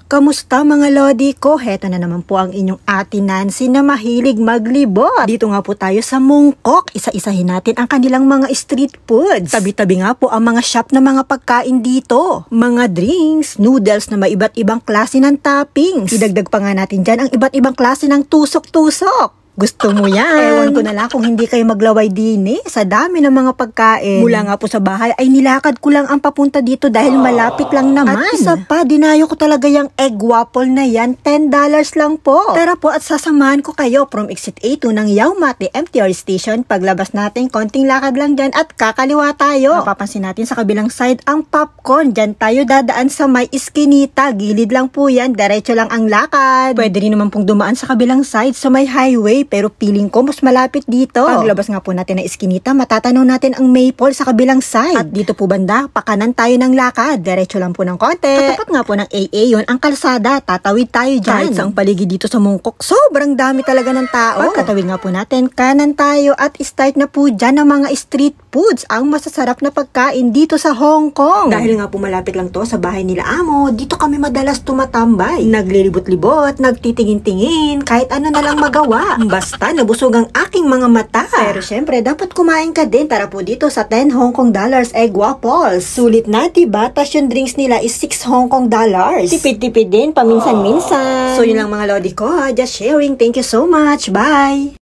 Kamusta mga lodi ko? Heto na naman po ang inyong Ate Nancy na mahilig maglibot. Dito nga po tayo sa Mongkok. Isa-isahin natin ang kanilang mga street foods. Tabi-tabi nga po ang mga shop na mga pagkain dito. Mga drinks, noodles na may iba't ibang klase ng toppings. Idagdag pa nga natin dyan ang iba't ibang klase ng tusok-tusok. Gusto mo yan? Ewan ko na lang kung hindi kayo maglaway din sa dami ng mga pagkain. Mula nga po sa bahay ay nilakad ko lang ang papunta dito dahil malapit lang naman. At isa pa, dinayo ko talaga yung egg waffle na yan. $10 lang po. Tara po at sasamahan ko kayo from exit A2 ng Yaumati MTR station. Paglabas natin, konting lakad lang dyan at kakaliwa tayo. Mapapansin natin sa kabilang side ang popcorn. Dyan tayo dadaan sa may iskinita. Gilid lang po yan. Diretso lang ang lakad. Pwede rin naman pong dumaan sa kabilang side sa may highway. Pero feeling ko mas malapit dito. Paglabas nga po natin ng iskinita, matatanaw natin ang Maple sa kabilang side. At dito po banda, pakanan tayo ng lakad. Diretso lang po ng konti. Katapat nga po ng AA yon ang kalsada. Tatawid tayo dyan. Kahit sa paligid dito sa Mongkok, sobrang dami talaga ng tao. Pagkatawid nga po natin, kanan tayo at start na po dyan ng mga street foods. Ang masasarap na pagkain dito sa Hong Kong. Dahil nga po malapit lang to sa bahay nila Amo, dito kami madalas tumatambay. Naglilibot-libot, nagtitingin-tingin, kahit ano na lang magawa. Basta nabusog ang aking mga mata. Pero syempre, dapat kumain ka din. Tara po dito sa 10 Hong Kong dollars egg waffles. Sulit na, diba? Tas yung drinks nila is 6 Hong Kong dollars. Tipid-tipid din, paminsan-minsan. So yun lang mga lodi ko. Just sharing. Thank you so much. Bye!